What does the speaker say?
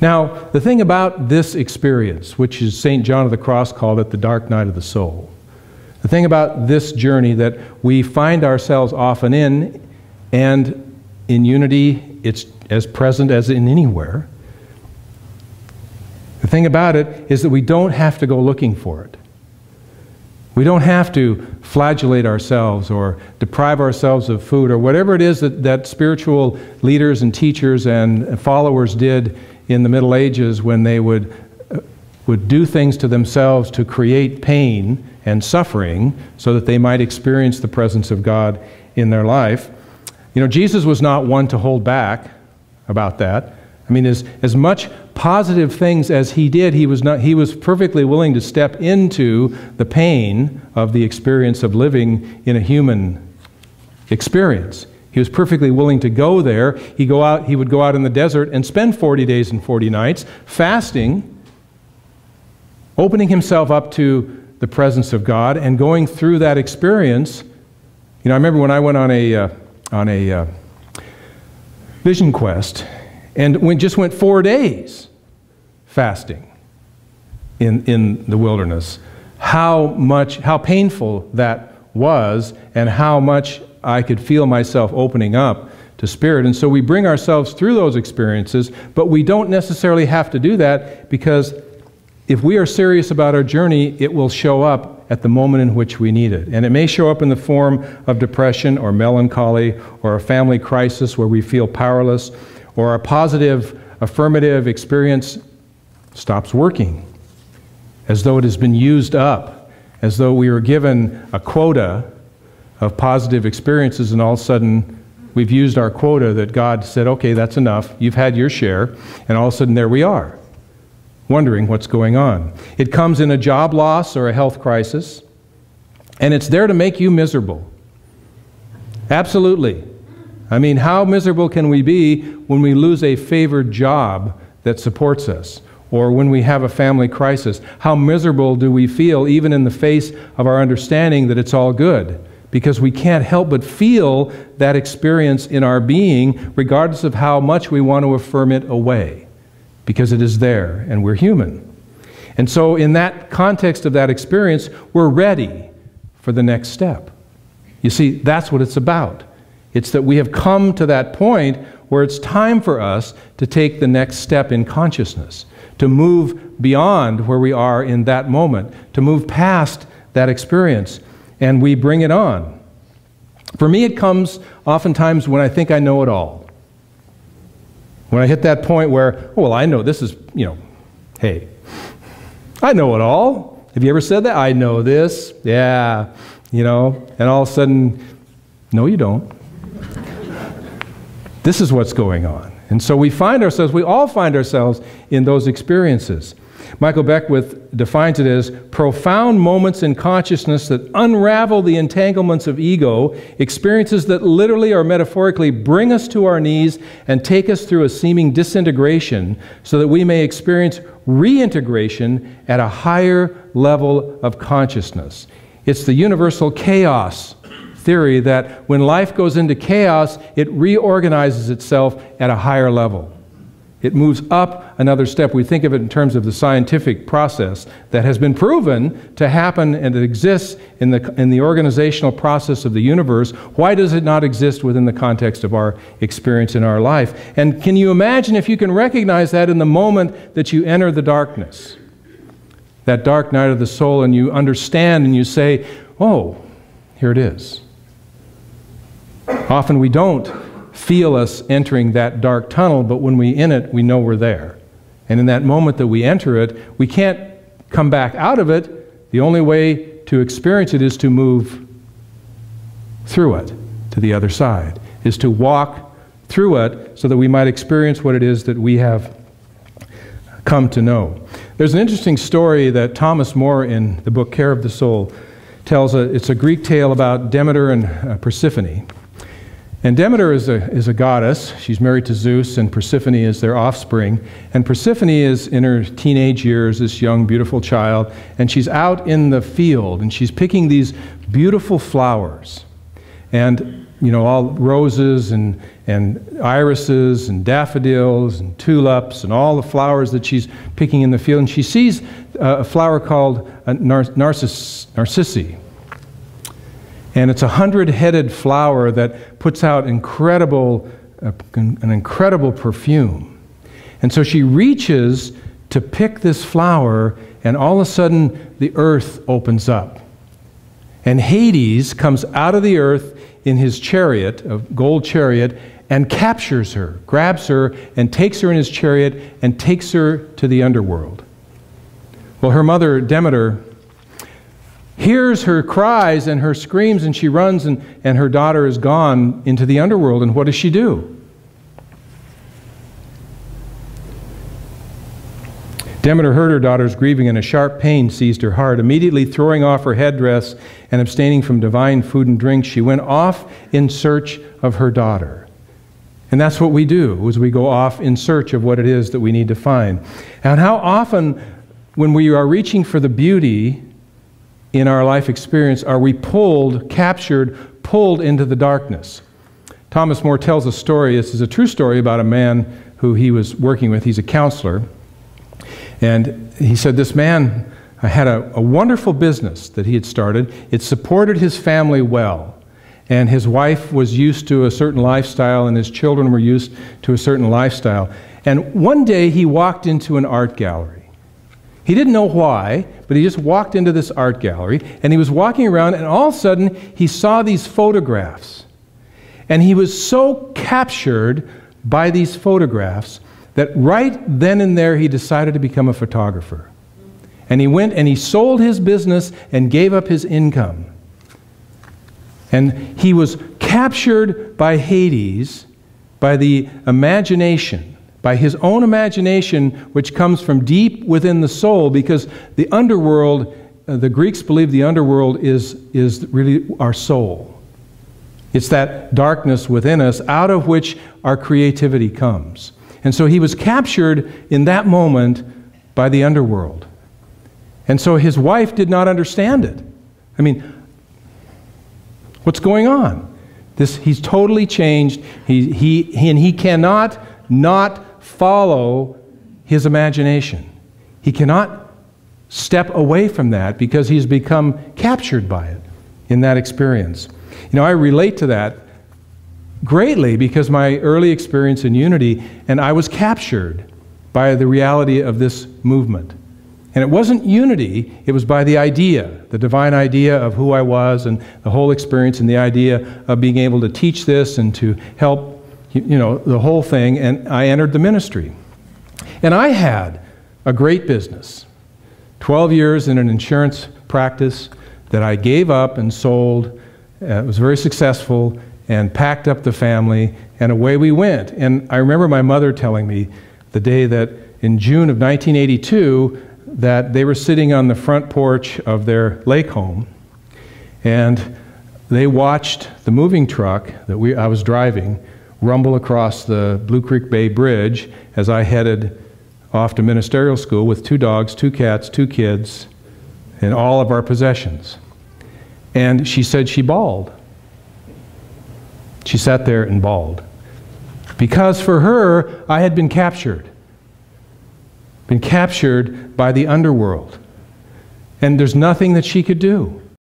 Now, the thing about this experience, which is St. John of the Cross called it the dark night of the soul, the thing about this journey that we find ourselves often in, and in unity it's as present as in anywhere, the thing about it is that we don't have to go looking for it. We don't have to flagellate ourselves or deprive ourselves of food or whatever it is that spiritual leaders and teachers and followers did in the Middle Ages when they would do things to themselves to create pain and suffering so that they might experience the presence of God in their life. You know, Jesus was not one to hold back about that. I mean, as much positive things as he did, he was perfectly willing to step into the pain of the experience of living in a human experience. He was perfectly willing to go there. He would go out in the desert and spend 40 days and 40 nights fasting, opening himself up to the presence of God and going through that experience. You know, I remember when I went on a vision quest, and just went 4 days fasting in the wilderness. How painful that was, and how much I could feel myself opening up to Spirit. And so we bring ourselves through those experiences, but we don't necessarily have to do that, because if we are serious about our journey, it will show up at the moment in which we need it. And it may show up in the form of depression or melancholy or a family crisis where we feel powerless, or a positive, affirmative experience stops working, as though it has been used up, as though we were given a quota of positive experiences, and all of a sudden we've used our quota that God said, okay, that's enough, you've had your share, and all of a sudden there we are, wondering what's going on. It comes in a job loss or a health crisis, and it's there to make you miserable. Absolutely. I mean, how miserable can we be when we lose a favored job that supports us, or when we have a family crisis? How miserable do we feel even in the face of our understanding that it's all good? Because we can't help but feel that experience in our being, regardless of how much we want to affirm it away, because it is there and we're human. And so in that context of that experience, we're ready for the next step. You see, that's what it's about. It's that we have come to that point where it's time for us to take the next step in consciousness, to move beyond where we are in that moment, to move past that experience, and we bring it on. For me, it comes oftentimes when I think I know it all. When I hit that point where, oh, well, I know this is, hey, I know it all. Have you ever said that? I know this. Yeah, and all of a sudden, no, you don't. This is what's going on. And so we all find ourselves in those experiences. Michael Beckwith defines it as profound moments in consciousness that unravel the entanglements of ego, experiences that literally or metaphorically bring us to our knees and take us through a seeming disintegration so that we may experience reintegration at a higher level of consciousness. It's the universal chaos theory that when life goes into chaos, it reorganizes itself at a higher level. It moves up another step. We think of it in terms of the scientific process that has been proven to happen and it exists in the organizational process of the universe. Why does it not exist within the context of our experience in our life? And can you imagine if you can recognize that in the moment that you enter the darkness, that dark night of the soul, and you understand and you say, oh, here it is. Often we don't feel us entering that dark tunnel, but when we're in it, we know we're there. And in that moment that we enter it, we can't come back out of it. The only way to experience it is to move through it to the other side, is to walk through it so that we might experience what it is that we have come to know. There's an interesting story that Thomas More in the book Care of the Soul tells. It's a Greek tale about Demeter and Persephone. And Demeter is a goddess. She's married to Zeus, and Persephone is their offspring. And Persephone is in her teenage years, this young, beautiful child, and she's out in the field, and she's picking these beautiful flowers. And all roses and irises and daffodils and tulips and all the flowers that she's picking in the field. And she sees a flower called narcissi. And it's a 100-headed flower that puts out an incredible perfume. And so she reaches to pick this flower, and all of a sudden the earth opens up. And Hades comes out of the earth in his chariot, a gold chariot, and captures her, grabs her, and takes her in his chariot and takes her to the underworld. Well, her mother, Demeter, hears her cries and her screams, and she runs, and her daughter is gone into the underworld. And what does she do? Demeter heard her daughter's grieving, and a sharp pain seized her heart. Immediately throwing off her headdress and abstaining from divine food and drink, she went off in search of her daughter. And that's what we do, is we go off in search of what it is that we need to find. And how often, when we are reaching for the beauty in our life experience, are we captured, pulled into the darkness? Thomas More tells a story. This is a true story about a man who he was working with. He's a counselor. And he said this man had a wonderful business that he had started. It supported his family well. And his wife was used to a certain lifestyle, and his children were used to a certain lifestyle. And one day he walked into an art gallery. He didn't know why, but he just walked into this art gallery, and he was walking around, and all of a sudden he saw these photographs. And he was so captured by these photographs that right then and there he decided to become a photographer. And he went and he sold his business and gave up his income. And he was captured by Hades, by the imagination, by his own imagination, which comes from deep within the soul, because the underworld, the Greeks believe the underworld is really our soul. It's that darkness within us out of which our creativity comes. And so he was captured in that moment by the underworld. And so his wife did not understand it. I mean, what's going on? He's totally changed. He cannot not follow his imagination. He cannot step away from that because he's become captured by it in that experience. I relate to that greatly because my early experience in Unity, and I was captured by the reality of this movement. And it wasn't Unity, it was by the idea, the divine idea of who I was and the whole experience and the idea of being able to teach this and to help, the whole thing, and I entered the ministry. And I had a great business, 12 years in an insurance practice that I gave up and sold. It was very successful, and packed up the family, and away we went. And I remember my mother telling me the day that in June of 1982 that they were sitting on the front porch of their lake home, and they watched the moving truck that I was driving rumble across the Blue Creek Bay Bridge as I headed off to ministerial school with 2 dogs, 2 cats, 2 kids, and all of our possessions. And she said she bawled. She sat there and bawled. Because for her, I had been captured by the underworld. And there's nothing that she could do.